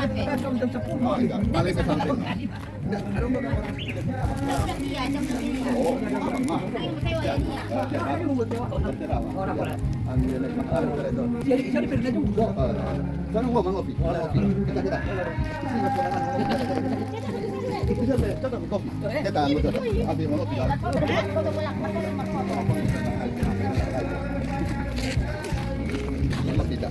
Oh, enggak. Paling ke samping. Sana gua mau ngopi. Kita. Kita kopi. Kita ambil ngopi. Tidak.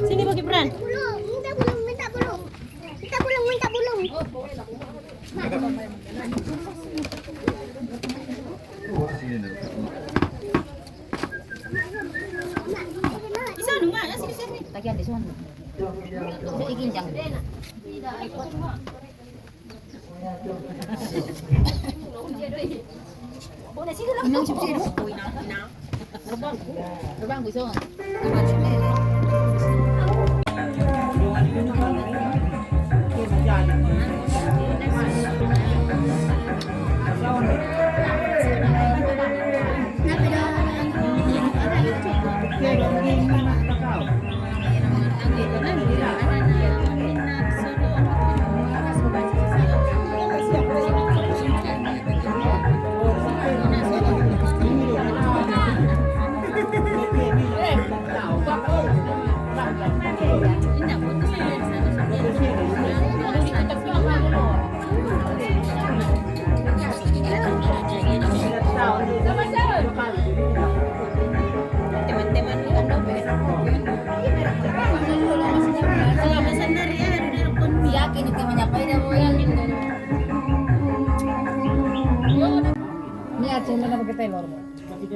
Sini bagi peran. Minta bulung. Isa nung mana sini. Tagihan di sana. Sa iginjang. Inang sipsir. Terbang gusto.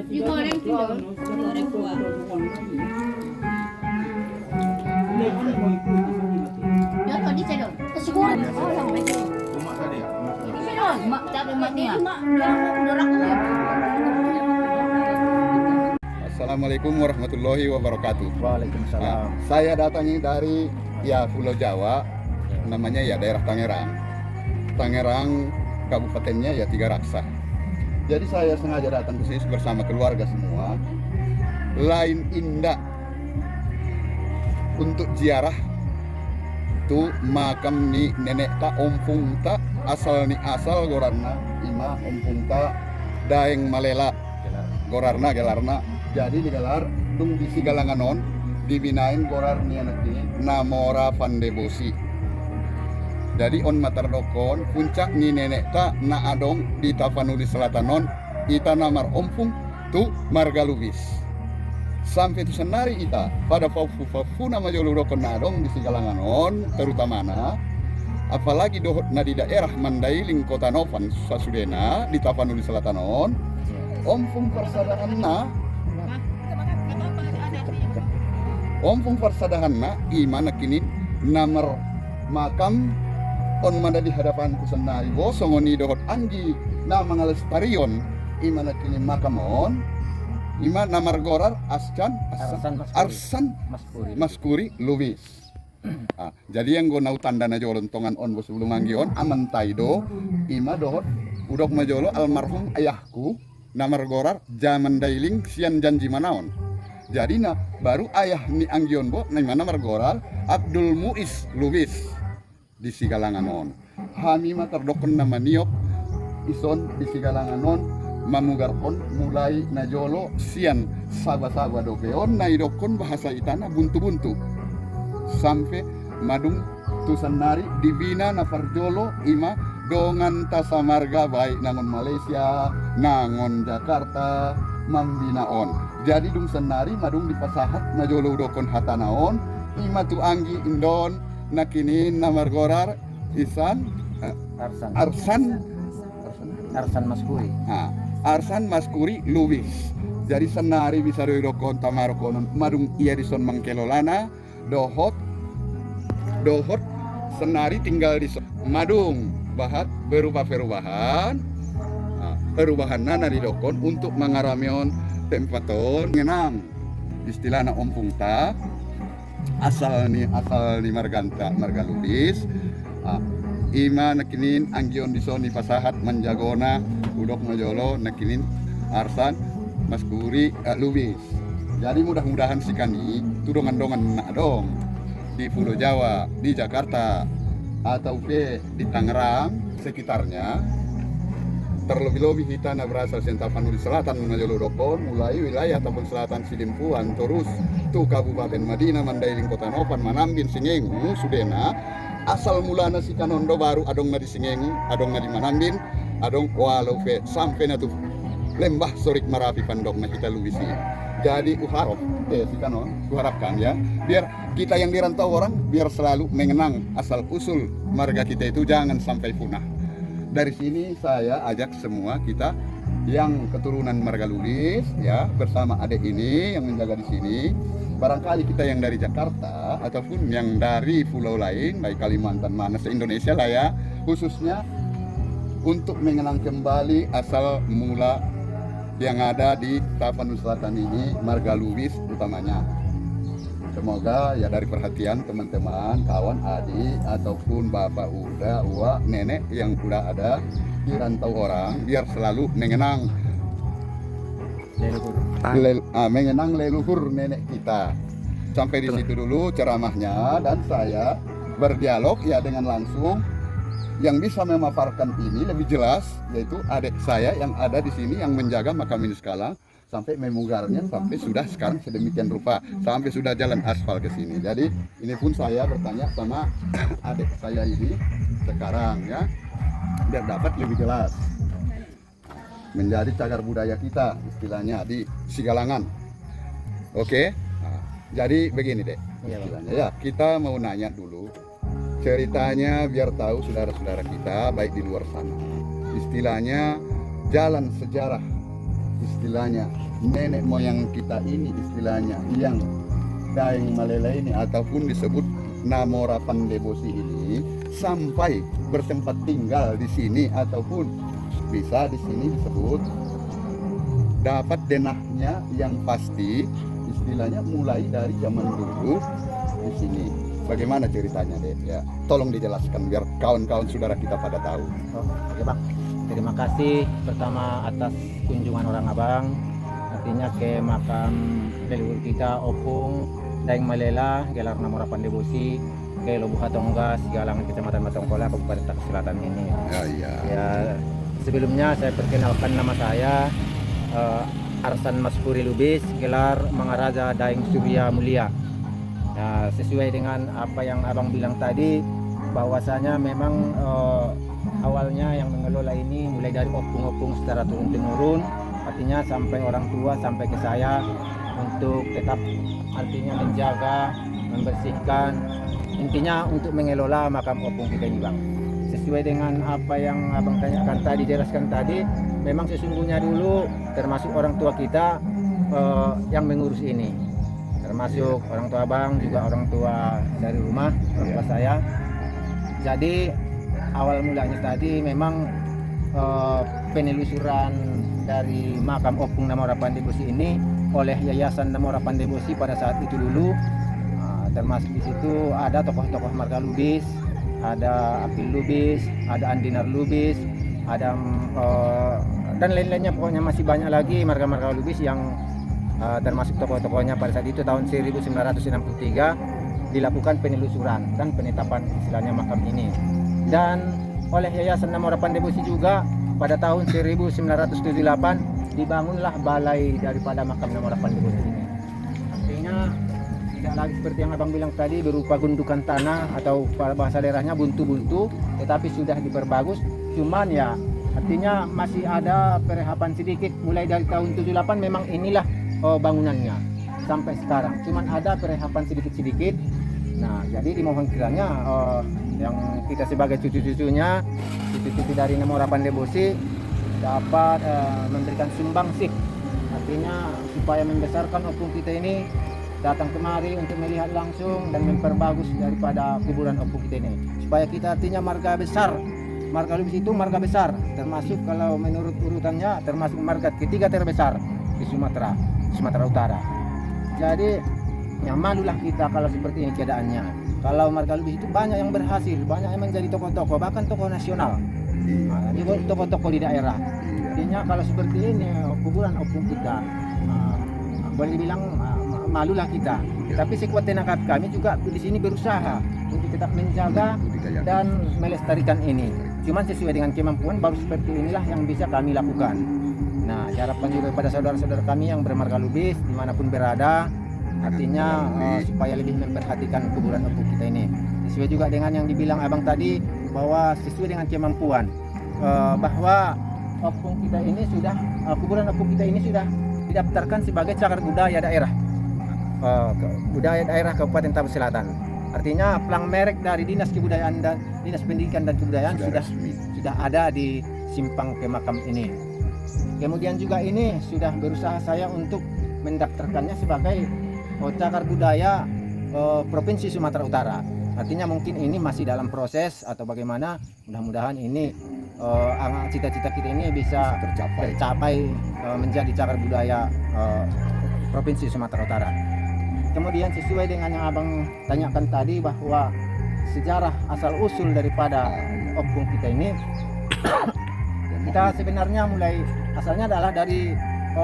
Digoreng dulu. Digoreng kuah. Ya tadi cedok. Terus goreng. Oh, sampai itu. Cuma tadi ya. Mak cari mak dia. Assalamualaikum warahmatullahi wabarakatuh. Waalaikumsalam. Saya datangnya dari Pulau Jawa, namanya daerah Tangerang. Tangerang kabupatennya Tiga Raksa. Jadi saya sengaja datang ke sini bersama keluarga semua. Lain indah untuk ziarah tu makam ni nenek ta ompung ta asal gorarna ima ompung ta daeng malela gorarna gelarna. Jadi digelar dung di Sigalanganon dibinain gorar ni anak ini Namora Pandebosi. Jadi on matardokon puncak ni nenek ta na adong di Tapanuli Selatanon ita namar ompung tu marga lubis. Sampai tu senari ita pada pafu nama jolo dokon na adong di Sigalanganon terutamana apalagi dohot na di daerah Mandailing Kota Novan Sasudena di Tapanuli Selatanon ompung persadahanna imana kini namar makam on mana di hadapanku senari bosongoni dohot anggi na mangalestarion imana kini makamon ima namar gorar Arsan Maskuri Lubis. Jadi yang gue nau tanda na jolon tongan on bos sebelum anggion aman taido ima dohot udok majolo almarhum ayahku namar gorar zaman dailing sian janji manaon. Jadi baru ayah ni Anggion Bo nang mana margoral Abdul Muiz Lubis di Sigalanganon. Kami terdokon nama niop ison di Sigalanganon mamugarpon mulai najolo sian saba-saba dokeon naidokon bahasa itana buntu-buntu sampai madung tusanari dibina nafarjolo ima dongan tasamarga baik nangon Malaysia nangon Jakarta mambinaon. Jadi dung senari madung di pasahat najolo udokon hatanaon ima tu anggi indon nakinin namargorar isan Arsan Maskuri. Nah, Arsan Maskuri Lubis. Jadi senari bisa didokon tamarokonon madung ia dison mangkelolana dohot senari tinggal di madung bahat berupa perubahan nana didokon untuk mengaramion tempaton ngenang istilahna ompung ta asal ni marga Lubis. Ima nakinin Anggion disoni pasahat manjagona udok najolo nakinin Arsan Maskuri Lubis. Jadi mudah-mudahan si Kandi tudongan-dongan nak dong di Pulau Jawa, di Jakarta atau di Tangerang sekitarnya. Terlebih-lebih kita berasal Sentapanuli Selatan najolo dokon mulai wilayah ataupun selatan Sidimpuan terus tu Kabupaten Madinah Mandailing Kota Nopan Manambin Singengu Sudena. Asal mulana si Kanondo baru adong na di Singengu, adong na di Manambin, adong walau sampai na tu Lembah Sorik Marapi Pandok na kita Lubisi. Jadi uharap si Kanon, kuharapkan ya, biar kita yang dirantau orang biar selalu mengenang asal usul marga kita itu jangan sampai punah. Dari sini saya ajak semua kita yang keturunan marga Lubis ya bersama adik ini yang menjaga di sini. Barangkali kita yang dari Jakarta ataupun yang dari pulau lain, baik Kalimantan mana se-Indonesia lah ya, khususnya untuk mengenang kembali asal mula yang ada di Tapanuli Selatan ini, marga Lubis utamanya. Semoga ya dari perhatian teman-teman, kawan, adik, ataupun bapak, uda, uwa, nenek yang sudah ada di rantau orang, biar selalu mengenang mengenang leluhur nenek kita. Sampai di situ dulu ceramahnya dan saya berdialog ya dengan langsung yang bisa memaparkan ini lebih jelas yaitu adik saya yang ada di sini yang menjaga makam ini sekarang sampai memugarnya sampai sudah sekarang sedemikian rupa sampai sudah jalan aspal ke sini. Jadi ini pun saya bertanya sama adik saya ini sekarang ya biar dapat lebih jelas. Menjadi cagar budaya kita istilahnya di Sigalangan. Oke. Nah, jadi begini deh istilahnya ya, kita mau nanya dulu ceritanya biar tahu saudara-saudara kita baik di luar sana. Istilahnya jalan sejarah, istilahnya nenek moyang kita ini istilahnya yang Daeng Malela ini ataupun disebut Namora Pandebosi ini sampai bertempat tinggal di sini ataupun bisa di sini disebut dapat denahnya yang pasti istilahnya mulai dari zaman dulu di sini. Bagaimana ceritanya deh ya? Tolong dijelaskan biar kawan-kawan saudara kita pada tahu. Oke Bang, terima kasih pertama atas kunjungan orang Abang artinya ke makam leluhur kita Opung Daeng Malela Gelar Namora Pandebosi ke Lobuha Tongga Sigalangan Kecamatan Batongkola Kabupaten Takas Selatan ini. Ya, sebelumnya saya perkenalkan nama saya Arsan Maskuri Lubis gelar Mangaraja Daeng Surya Mulia. Nah, sesuai dengan apa yang Abang bilang tadi bahwasanya memang awalnya yang mengelola ini mulai dari opung-opung secara turun-temurun artinya sampai orang tua sampai ke saya untuk tetap artinya menjaga, membersihkan intinya untuk mengelola makam opung kita ini Bang. Sesuai dengan apa yang Abang tanyakan tadi, jelaskan tadi, memang sesungguhnya dulu termasuk orang tua kita yang mengurus ini, termasuk orang tua Abang juga orang tua dari rumah, orang tua saya. Jadi awal mulanya tadi memang penelusuran dari makam Opung Namora Pandebosi ini oleh Yayasan Namora Pandebosi pada saat itu dulu, termasuk di situ ada tokoh-tokoh marga Lubis, ada Apil Lubis, ada Andinar Lubis, ada dan lain-lainnya, pokoknya masih banyak lagi marga-marga Lubis yang termasuk tokoh-tokohnya pada saat itu tahun 1963 dilakukan penelusuran dan penetapan istilahnya makam ini. Dan oleh Yayasan Nama Harapan Debusi juga pada tahun 1978 dibangunlah balai daripada makam Nama Harapan Debusi ini. Artinya tidak lagi seperti yang abang bilang tadi berupa gundukan tanah atau bahasa daerahnya buntu-buntu, tetapi sudah diperbagus. Cuman ya artinya masih ada perehapan sedikit. Mulai dari tahun 78 memang inilah bangunannya sampai sekarang. Cuman ada perehapan sedikit-sedikit. Nah, jadi dimohon kiranya yang kita sebagai cucu-cucunya, cucu-cucu dari Nama Harapan Debusi dapat memberikan sumbangsih. Artinya supaya membesarkan opung kita ini, datang kemari untuk melihat langsung dan memperbagus daripada kuburan opung kita ini, supaya kita artinya marga besar. Marga Lubis itu marga besar, termasuk kalau menurut urutannya termasuk marga ketiga terbesar di Sumatera Utara. Jadi ya malulah kita kalau seperti ini keadaannya. Kalau marga Lubis itu banyak yang berhasil, banyak yang menjadi tokoh-tokoh, bahkan tokoh nasional. Nah, jadi tokoh-tokoh di daerah. Artinya kalau seperti ini kuburan opung kita, boleh dibilang malulah kita. Tapi sekuat tenaga kami juga di sini berusaha untuk tetap menjaga dan melestarikan ini. Cuman sesuai dengan kemampuan, baru seperti inilah yang bisa kami lakukan. Nah, harapan juga pada saudara-saudara kami yang bermarga Lubis dimanapun berada, artinya supaya lebih memperhatikan kuburan opung kita ini. Sesuai juga dengan yang dibilang abang tadi, bahwa sesuai dengan kemampuan, bahwa opung kita ini sudah kuburan opung kita ini sudah didaftarkan sebagai cagar budaya daerah. Budaya daerah Kabupaten Tabus Selatan. Artinya plang merek dari Dinas Kebudayaan dan Dinas Pendidikan dan Kebudayaan sudah ada di simpang ke makam ini. Kemudian juga ini sudah berusaha saya untuk mendaftarkannya sebagai cagar budaya Provinsi Sumatera Utara. Artinya mungkin ini masih dalam proses atau bagaimana. Mudah-mudahan ini cita-cita kita ini bisa tercapai menjadi cagar budaya Provinsi Sumatera Utara. Kemudian sesuai dengan yang abang tanyakan tadi, bahwa sejarah asal-usul daripada opung kita ini, kita sebenarnya mulai asalnya adalah dari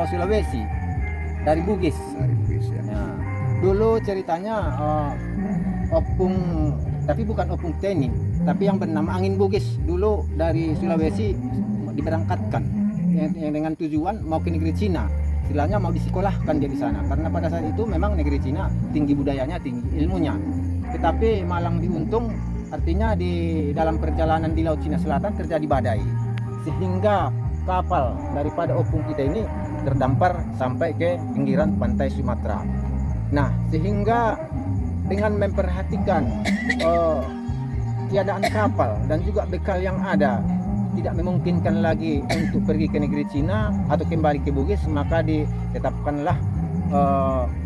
Sulawesi, dari Bugis. Nah, dulu ceritanya opung, tapi bukan opung Teni, tapi yang bernama Angin Bugis. Dulu dari Sulawesi diberangkatkan yang dengan tujuan mau ke negeri Cina. Istilahnya mau disekolahkan dia di sana, karena pada saat itu memang negeri Cina tinggi budayanya, tinggi ilmunya. Tetapi malang diuntung, artinya di dalam perjalanan di Laut Cina Selatan terjadi badai, sehingga kapal daripada opung kita ini terdampar sampai ke pinggiran pantai Sumatera. Nah, sehingga dengan memperhatikan keadaan kapal dan juga bekal yang ada, tidak memungkinkan lagi untuk pergi ke negeri Cina atau kembali ke Bugis, maka ditetapkanlah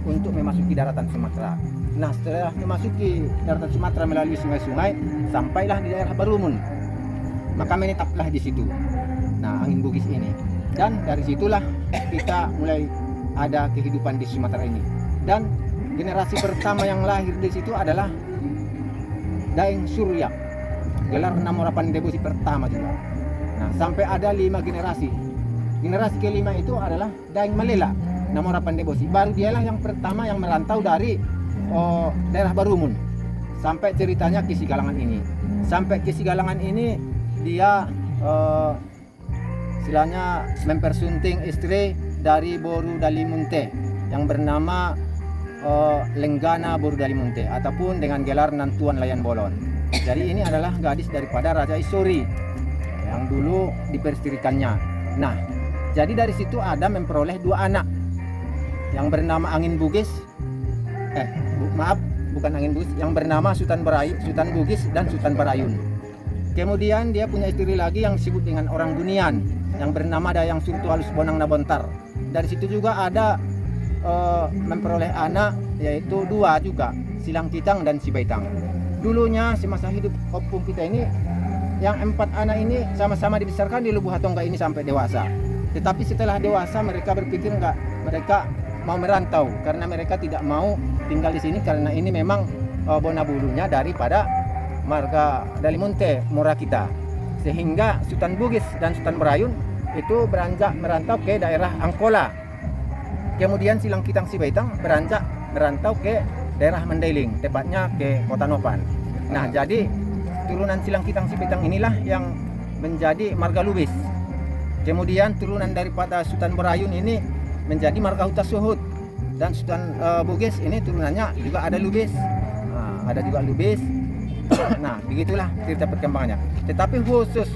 untuk memasuki daratan Sumatera. Nah, setelah memasuki daratan Sumatera melalui sungai-sungai, sampailah di daerah Barumun, maka menetaplah di situ. Nah, Angin Bugis ini, dan dari situlah kita mulai ada kehidupan di Sumatera ini. Dan generasi pertama yang lahir di situ adalah Daeng Surya, gelar Nama Harapan Debusi pertama juga. Nah, sampai ada 5 generasi. Generasi kelima itu adalah Daeng Malela, Nama Harapan Debusi. Baru dialah yang pertama yang merantau dari daerah Barumun sampai ceritanya ke Sigalangan ini. Sampai ke Sigalangan ini dia istilahnya mempersunting istri dari Boru Dalimunte yang bernama Lenggana Boru Dalimunte, ataupun dengan gelar Nantuan Layan Bolon. Jadi ini adalah gadis daripada Raja Isori yang dulu dipersirikannya. Nah, jadi dari situ ada memperoleh 2 anak yang bernama Angin Bugis, bukan Angin Bugis, yang bernama Sultan Bugis dan Sultan Barayun. Kemudian dia punya istri lagi yang disebut dengan orang Bunian yang bernama Dayang Surtu Halus Bonang Nabontar. Dari situ juga ada memperoleh anak, yaitu 2 juga, Silang Kitang dan Sibaitang. Dulunya semasa hidup opung kita ini, yang 4 anak ini sama-sama dibesarkan di Lubuh Hatongga ini sampai dewasa. Tetapi setelah dewasa mereka berpikir mereka mau merantau, karena mereka tidak mau tinggal di sini, karena ini memang bona bulunya daripada marga Dalimunte Mora kita. Sehingga Sultan Bugis dan Sultan Barayun itu beranjak merantau ke daerah Angkola. Kemudian Silang Kitang Sibaitang merantau ke daerah Mandailing, tepatnya ke Kota Nopan. Nah, jadi turunan Silang Kitang Sibaitang inilah yang menjadi marga Lubis. Kemudian turunan daripada Sultan Berayun ini menjadi marga Huta Suhud, dan Sultan Bugis ini turunannya juga ada Lubis. Nah, ada juga Lubis. Nah, begitulah cerita perkembangannya. Tetapi khusus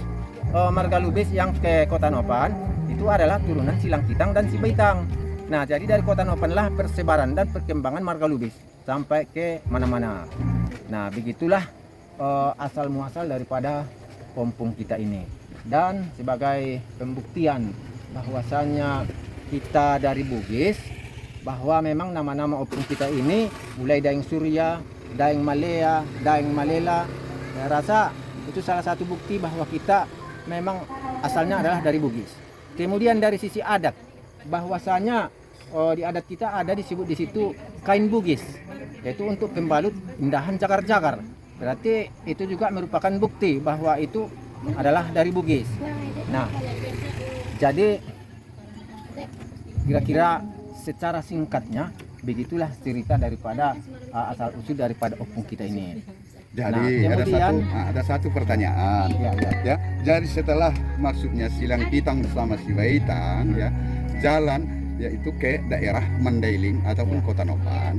marga Lubis yang ke Kota Nopan itu adalah turunan Silang Kitang dan Sibaitang. Nah, jadi dari Kota Nopan lah persebaran dan perkembangan marga Lubis sampai ke mana-mana. Nah, begitulah asal muasal daripada kampung kita ini. Dan sebagai pembuktian bahwasannya kita dari Bugis, bahwa memang nama-nama opung kita ini mulai Daeng Surya, Daeng Malea, Daeng Malela, saya rasa itu salah satu bukti bahwa kita memang asalnya adalah dari Bugis. Kemudian dari sisi adat, bahwasanya di adat kita ada disebut di situ kain Bugis, yaitu untuk pembalut indahan jakar-jakar. Berarti itu juga merupakan bukti bahwa itu adalah dari Bugis. Nah, jadi kira-kira secara singkatnya begitulah cerita daripada asal usul daripada opung kita ini. Jadi Nah, kemudian, ada satu pertanyaan. Ya. Jadi setelah maksudnya Silang Kitang sama Sibaitang ya, jalan yaitu ke daerah Mandailing ataupun Kota Nopan.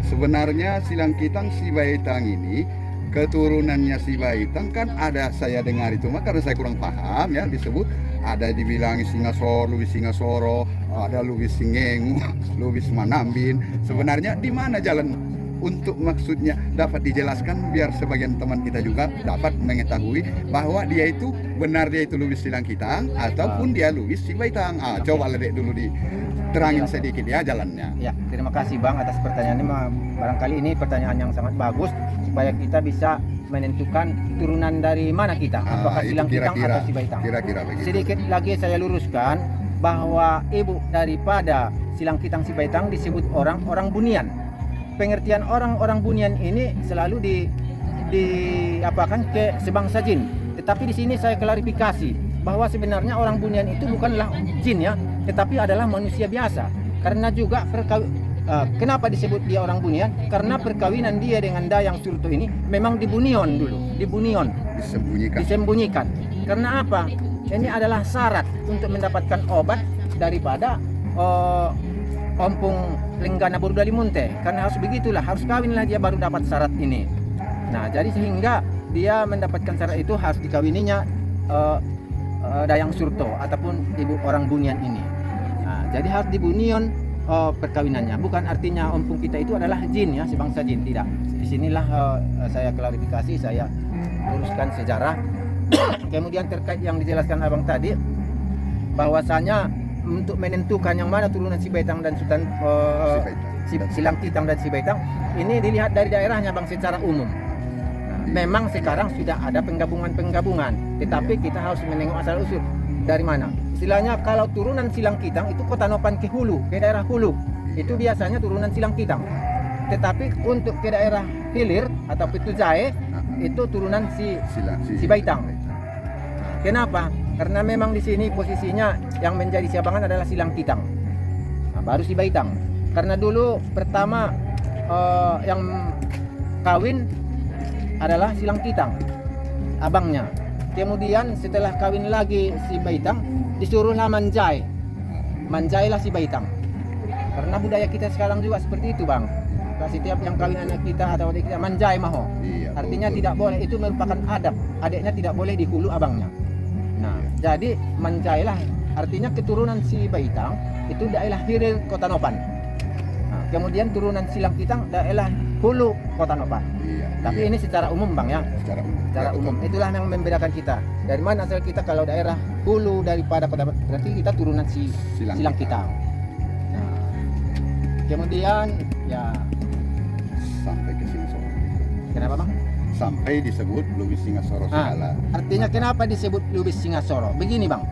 Sebenarnya Silang Kitang Sibaitang ini keturunannya Sibaitang kan ada, saya dengar itu mah karena saya kurang paham ya, disebut ada dibilang Singasoro, Lubis Singasoro, ada Lubis Singengu, Lubis Manambin. Sebenarnya di mana jalan untuk maksudnya dapat dijelaskan biar sebagian teman kita juga dapat mengetahui bahwa dia itu benar dia itu Lubis Silang Kitang ataupun dia Lubis Sibaitang. Coba Ledek dulu diterangin sedikit ya jalannya. Ya, terima kasih Bang atas pertanyaannya. Barangkali ini pertanyaan yang sangat bagus supaya kita bisa menentukan turunan dari mana kita, apakah Silang Kitang atau Sibaitang. Kira-kira begitu. Sedikit lagi saya luruskan bahwa ibu daripada Silang Kitang Sibaitang disebut orang Bunian. Pengertian orang Bunian ini selalu diapakan ke sebangsa jin. Tetapi di sini saya klarifikasi bahwa sebenarnya orang Bunian itu bukanlah jin ya, tetapi adalah manusia biasa. Karena juga kenapa disebut dia orang Bunian? Karena perkawinan dia dengan Dayang Surto ini memang dibunion dulu, disembunyikan. Karena apa? Ini adalah syarat untuk mendapatkan obat daripada Ompung Lenggana Burdalimunte, karena harus begitulah, harus kawinlah dia baru dapat syarat ini. Nah, jadi sehingga dia mendapatkan syarat itu harus dikawininya Dayang Surto ataupun ibu orang Bunian ini. Nah, jadi harus dibunion perkawinannya. Bukan artinya ompung kita itu adalah jin ya, sebangsa jin, tidak. Disinilah saya klarifikasi, saya luruskan sejarah. Kemudian terkait yang dijelaskan abang tadi, bahwasanya untuk menentukan yang mana turunan Sibaitang dan Sultan Silang Kitang dan Sibaitang ini dilihat dari daerahnya Bang secara umum. Memang sekarang sudah ada penggabungan, tetapi kita harus menengok asal usul dari mana. Istilahnya kalau turunan Silang Kitang itu Kota Nopan ke hulu, ke daerah hulu, itu biasanya turunan Silang Kitang. Tetapi untuk ke daerah hilir atau Pitu Jae itu turunan Sibaitang. Kenapa? Karena memang di sini posisinya yang menjadi siabangan adalah Silang Kitang, nah, baru Sibaitang. Karena dulu pertama yang kawin adalah Silang Kitang, abangnya. Kemudian setelah kawin lagi Sibaitang, disuruhlah manjailah Sibaitang. Karena budaya kita sekarang juga seperti itu Bang. Setiap yang kawin anak kita atau adik kita manjai maho. Artinya betul. Tidak boleh, itu merupakan adab. Adiknya tidak boleh dihulu abangnya. Nah, jadi manjailah artinya keturunan Sibaitang itu daerah hilir Kota Nopan. Nah, kemudian turunan Silang Kitang daerah hulu Kota Nopan. Tapi ini secara umum Bang ya. Secara umum. Itulah yang membedakan kita. Dari mana asal kita, kalau daerah hulu daripada Kota Nopan berarti kita turunan Silang Kitang. Nah, kemudian ya sampai ke Singasoro. Kenapa Bang? Sampai disebut Lubis Singasoro segala. Artinya kenapa disebut Lubis Singasoro? Begini Bang,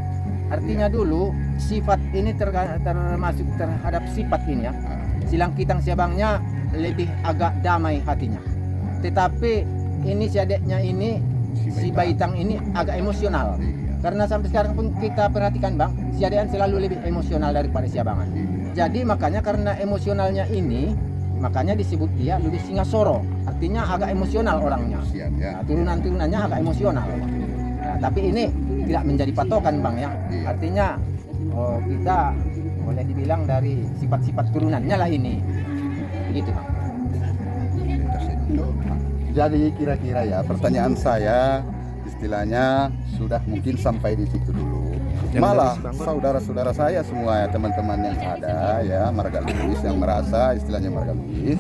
artinya dulu sifat ini termasuk terhadap sifat ini ya. Silang Kitang siabangnya lebih agak damai hatinya. Tetapi ini si adeknya ini, Sibaitang ini agak emosional. Karena sampai sekarang pun kita perhatikan Bang, si adekan selalu lebih emosional daripada siabangan. Jadi makanya karena emosionalnya ini, makanya disebut dia Lubis Singasoro. Artinya agak emosional orangnya. Siap ya. Nah, turunan-turunannya agak emosional. Nah, tapi ini tidak menjadi patokan Bang ya. Iya. Artinya kita boleh dibilang dari sifat-sifat turunannya lah ini. Begitu Bang. Jadi kira-kira ya pertanyaan saya istilahnya sudah mungkin sampai di situ dulu. Malah saudara-saudara saya semua ya, teman-teman yang ada ya Marga Lubis yang merasa istilahnya Marga Lubis,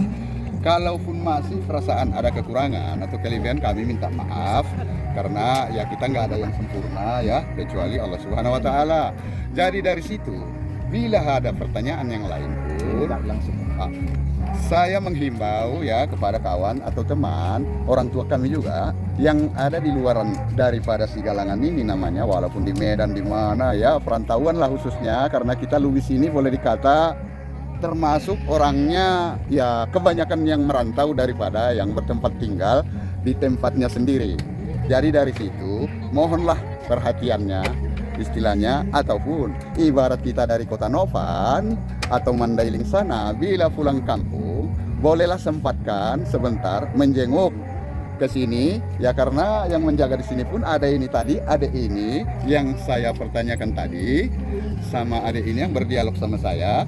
kalaupun masih perasaan ada kekurangan atau kelebihan, kami minta maaf karena ya kita nggak ada yang sempurna ya kecuali Allah Subhanahu Wa Taala. Jadi dari situ bila ada pertanyaan yang lain pun Langsung. saya menghimbau ya kepada kawan atau teman, orang tua kami juga yang ada di luaran daripada Sigalangan ini namanya, walaupun di Medan di mana ya, perantauan lah khususnya, karena kita Lubis ini boleh dikata termasuk orangnya ya kebanyakan yang merantau daripada yang bertempat tinggal di tempatnya sendiri. Jadi dari situ mohonlah perhatiannya istilahnya, ataupun ibarat kita dari Kota Novan atau Mandailing sana, bila pulang kampung bolehlah sempatkan sebentar menjenguk ke sini ya, karena yang menjaga di sini pun ada ini tadi, adik ini yang saya pertanyakan tadi sama adik ini yang berdialog sama saya,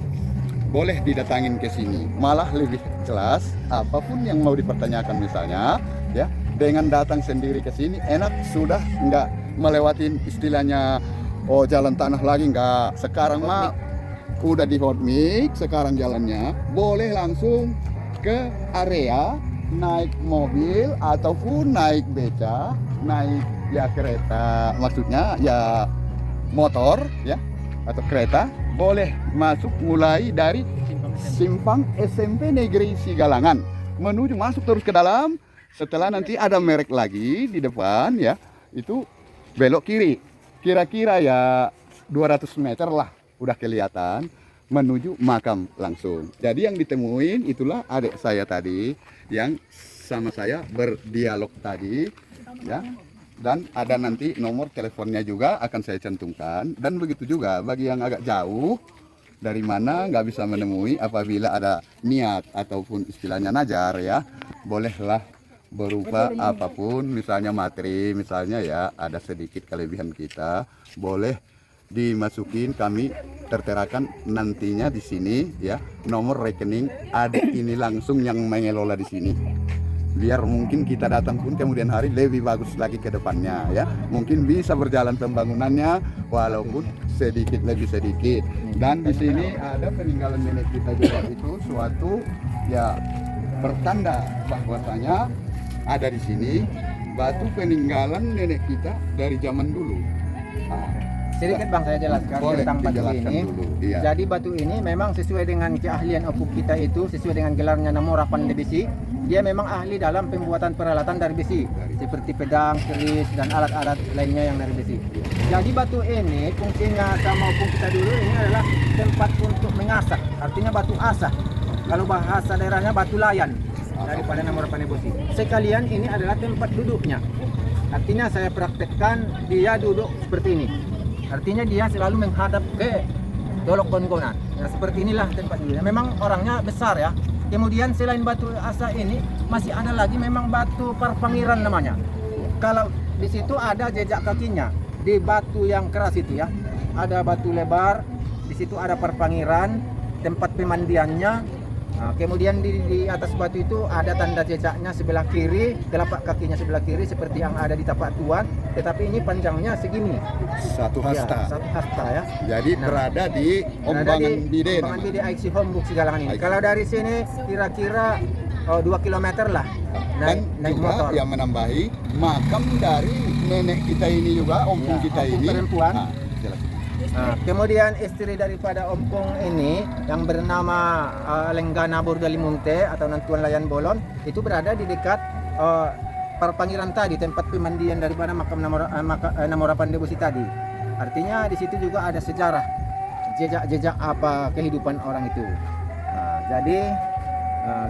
boleh didatangin ke sini, malah lebih jelas apapun yang mau dipertanyakan misalnya ya, dengan datang sendiri ke sini enak, sudah nggak melewatin istilahnya jalan tanah lagi, nggak. Sekarang mah udah di hot mix, sekarang jalannya boleh langsung ke area, naik mobil ataupun naik beca, naik ya kereta, maksudnya ya motor ya atau kereta, boleh masuk mulai dari simpang SMP Negeri Sigalangan menuju masuk terus ke dalam. Setelah nanti ada merek lagi di depan ya, itu belok kiri, kira-kira ya 200 meter lah udah kelihatan menuju makam langsung. Jadi yang ditemuin itulah adik saya tadi yang sama saya berdialog tadi ya, dan ada nanti nomor teleponnya juga akan saya cantumkan. Dan begitu juga bagi yang agak jauh dari mana nggak bisa menemui, apabila ada niat ataupun istilahnya najar ya, bolehlah berupa apapun, misalnya materi, misalnya ya ada sedikit kelebihan kita, boleh dimasukin, kami terterakan nantinya di sini ya nomor rekening adik ini langsung yang mengelola di sini, biar mungkin kita datang pun kemudian hari lebih bagus lagi ke depannya ya, mungkin bisa berjalan pembangunannya walaupun sedikit lebih sedikit. Dan di sini ada peninggalan nenek kita juga, itu suatu ya pertanda bahwasanya ada di sini batu peninggalan nenek kita dari zaman dulu. Sedikit Bang saya jelaskan Boleh tentang batu dijelaskan ini. dulu, iya. Jadi batu ini memang sesuai dengan keahlian opuk kita itu, sesuai dengan gelarnya Namora Pandai Besi. Dia memang ahli dalam pembuatan peralatan dari besi, seperti pedang, keris, dan alat-alat lainnya yang dari besi. Jadi batu ini fungsinya sama opuk kita dulu, ini adalah tempat untuk mengasah, artinya batu asah. Kalau bahasa daerahnya batu layan daripada Namora Pandai Besi. Sekalian ini adalah tempat duduknya. Artinya saya praktekkan dia duduk seperti ini. Artinya dia selalu menghadap ke dolok gonggongan. Ya, seperti inilah tempat duduknya. Memang orangnya besar ya. Kemudian selain batu asah ini masih ada lagi memang batu parpangiran namanya. Kalau di situ ada jejak kakinya di batu yang keras itu ya. Ada batu lebar, di situ ada parpangiran, tempat pemandiannya. Nah, kemudian di atas batu itu ada tanda jejaknya sebelah kiri, telapak kakinya sebelah kiri seperti yang ada di tapak tuan, tetapi ini panjangnya segini. Satu hasta. Ya, satu hasta ya. Jadi berada di Ombangan Bide. Ombangan Bide IC Hombuk Sigalangan ini. Kalau dari sini kira-kira 2 km lah. Dan Naik juga motor. yang menambahi makam dari nenek kita ini juga, ompong Ya, kita ompong ini. perempuan. Jelas. Nah, kemudian istri daripada ompong ini yang bernama Lenggana Burgalimunte atau Nantuan Layan Bolon itu berada di dekat parpangiran tadi, tempat pemandian daripada makam Namora Pandai Besi tadi. Artinya di situ juga ada sejarah, jejak-jejak apa kehidupan orang itu. Nah, jadi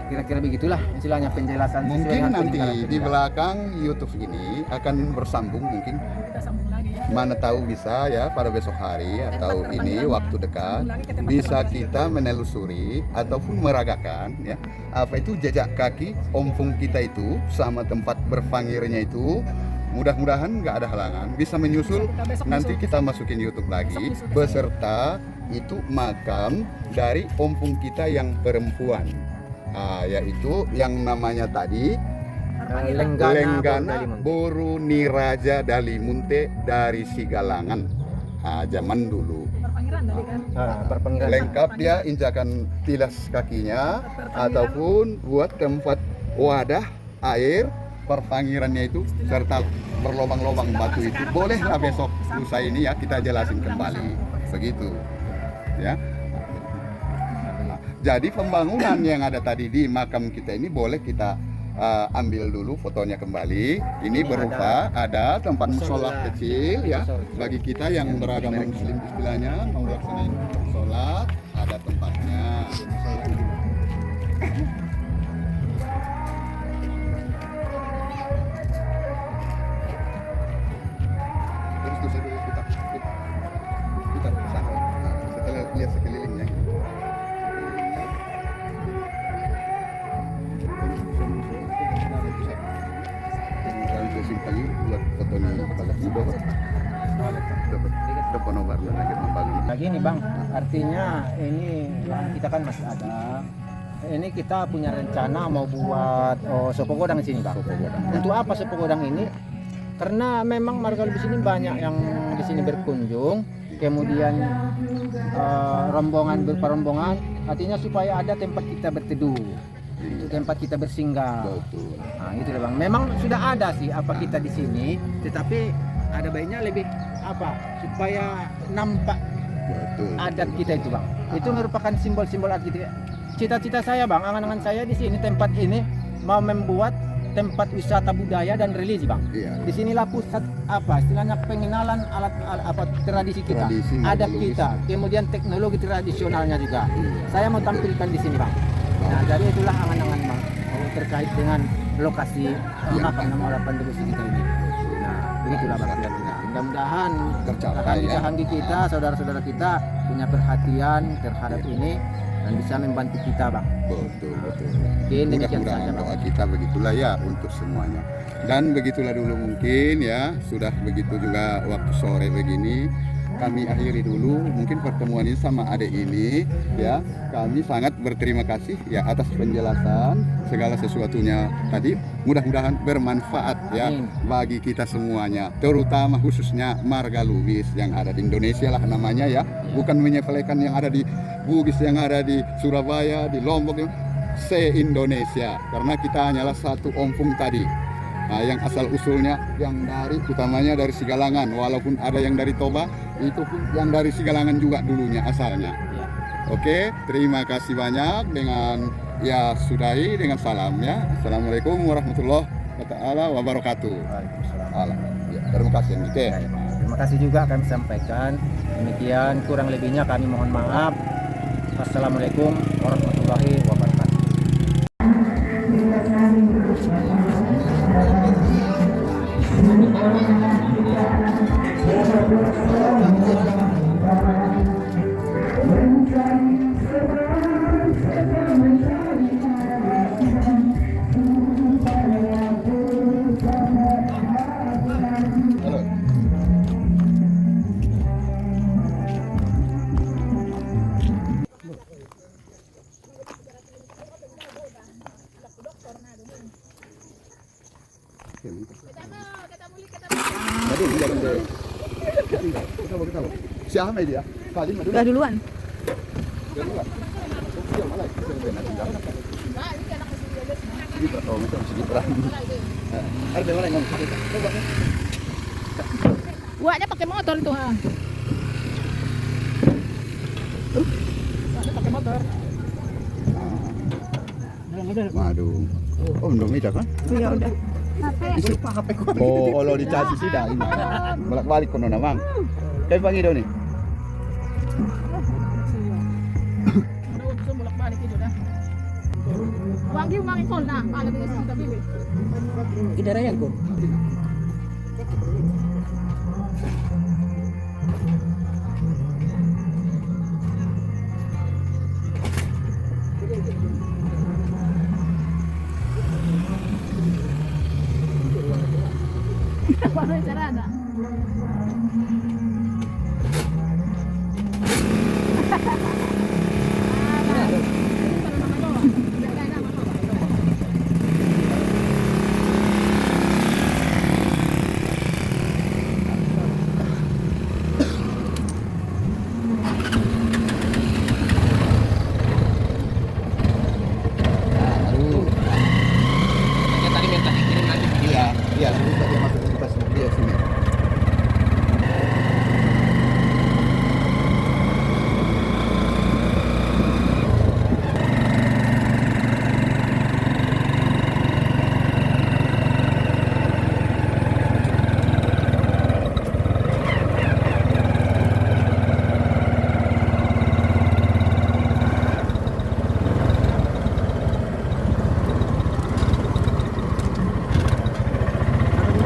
kira-kira begitulah istilahnya penjelasan. Mungkin sesuai dengan nanti peninggalan di peninggalan. belakang YouTube ini akan bersambung mungkin. mana tahu bisa ya pada besok hari atau ini waktu dekat bisa kita menelusuri ataupun meragakan ya apa itu jejak kaki ompong kita itu sama tempat berpangirnya itu. Mudah-mudahan nggak ada halangan bisa menyusul, nanti kita masukin YouTube lagi beserta itu makam dari ompong kita yang perempuan, yaitu yang namanya tadi Lenggana Boru Niraja Dalimunte dari Sigalangan, zaman dulu. Lengkap dia injakan tilas kakinya ataupun buat tempat wadah air perpangirannya itu serta berlobang-lobang batu itu. Bolehlah besok lusa ini ya kita jelasin kembali begitu ya. Jadi pembangunan yang ada tadi di makam kita ini boleh kita ambil dulu fotonya kembali. Ini berupa ada tempat musola kecil ya bagi kita yang beragama muslim istilahnya mau laksanain sholat, ada tempatnya. Terus kita setelah lihat sekelilingnya. Simpang buat foto nih balas di bawah. Dapat nomor lagi membangun. Nah gini bang, artinya ini kita kan masih ada. Ini kita punya rencana mau buat sopo godang di sini bang. Untuk apa sopo godang ini? Karena memang marga di sini banyak yang di sini berkunjung, kemudian rombongan berupa rombongan, artinya supaya ada tempat kita berteduh, tempat kita bersinggah. Nah, itu bang. Memang sudah ada sih apa kita di sini, tetapi ada baiknya lebih apa supaya nampak adat kita itu bang. Itu merupakan simbol-simbol adat kita. Cita-cita saya bang, angan-angan saya di sini tempat ini mau membuat tempat wisata budaya dan religi bang. Iya. Disinilah pusat apa istilahnya pengenalan alat apa tradisi kita, adat kita, kemudian teknologi tradisionalnya juga. Saya mau tampilkan di sini bang. Nah jadi itulah angan-angan bang terkait dengan lokasi makam nama Mora Pandebusi kita ini. Nah begitulah bang. Mudah-mudahan tercapai ya. Kita, saudara-saudara kita punya perhatian terhadap ini dan bisa membantu kita bang. Betul. Mudah-mudahan doa kita begitulah ya untuk semuanya. Dan begitulah dulu mungkin ya, sudah begitu juga waktu sore begini. Kami akhiri dulu mungkin pertemuan ini sama adik ini ya. Kami sangat berterima kasih ya atas penjelasan segala sesuatunya tadi. Mudah-mudahan bermanfaat ya bagi kita semuanya, terutama khususnya marga Lubis yang ada di Indonesia lah namanya ya. Bukan menyepelekan yang ada di Bugis, yang ada di Surabaya, di Lombok, se-Indonesia. Karena kita hanyalah satu ompong tadi. Nah, yang asal usulnya yang dari utamanya dari Sigalangan, walaupun ada yang dari Toba, itu pun yang dari Sigalangan juga dulunya asalnya. Oke, terima kasih banyak dengan ya sudahi dengan salam ya. Assalamualaikum warahmatullahi wabarakatuh. Ya, terima kasih Nike. Terima kasih juga kami sampaikan. Demikian kurang lebihnya kami mohon maaf. Assalamualaikum warahmatullahi wabarakatuh. Siapa dia? Udah duluan. Buatnya pakai motor itu ha. Pakai motor. Waduh. Oh, belum ada kan? Ya udah. HP ku. Oh, kalau dicaci sih dah ini. Balik-balik kono namang. Kayak pagi dong nih. Bolak-balik itu dah. Wagi umangi kon na, pala bilis kita bili. Idarayan ko. Paano yung sarada? Iya, iya, nanti dia masuk ke tas mobil sini.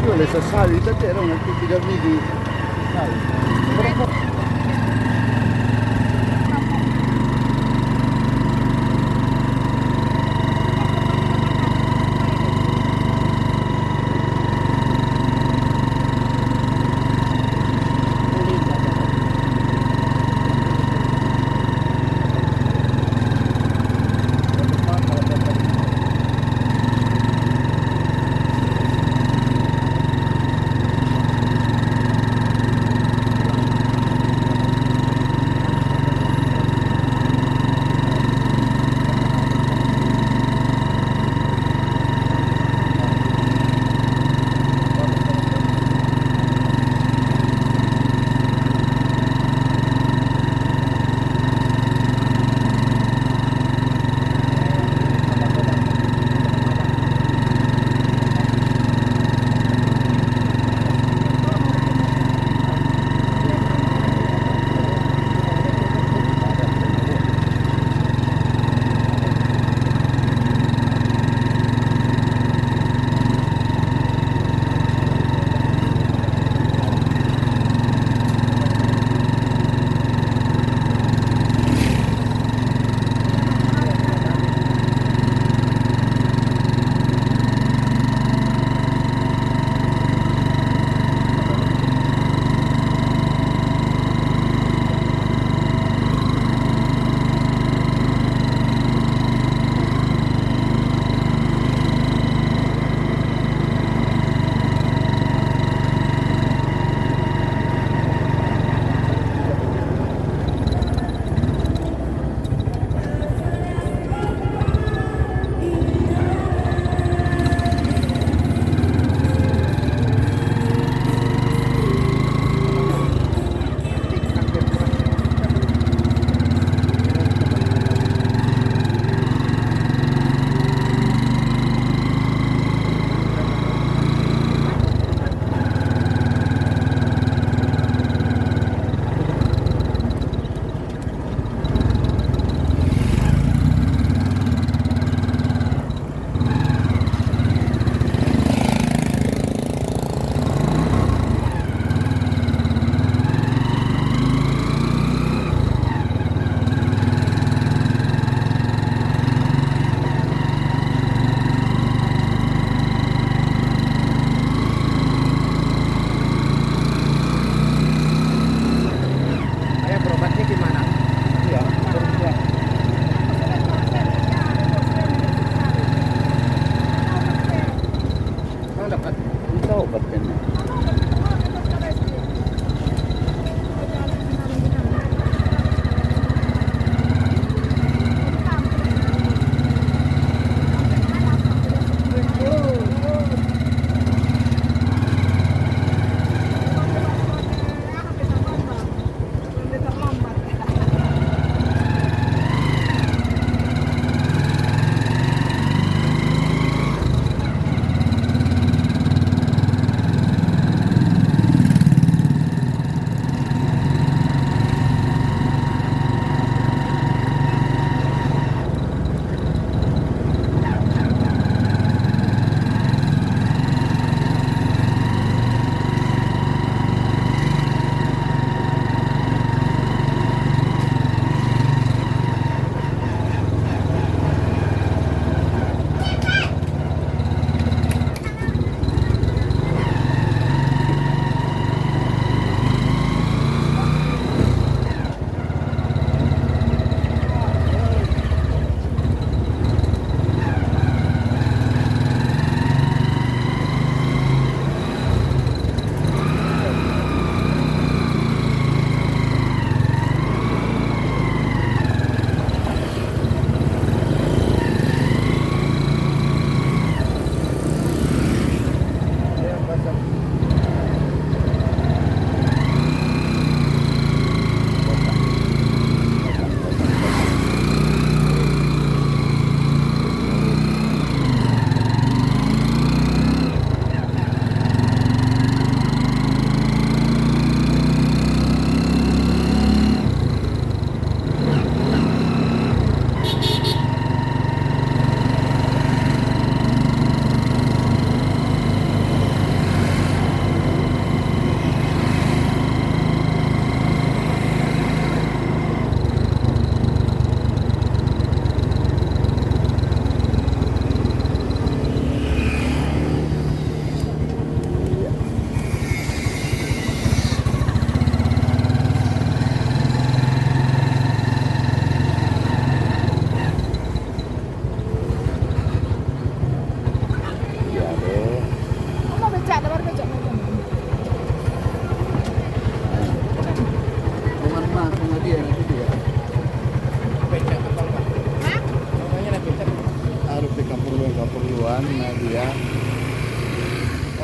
Io le sassavi da te erano tutti gli amici.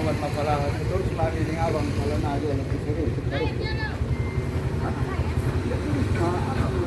lawan masalah terus lari dengan abang kalau nado lebih seru. Hah? Ya, terus,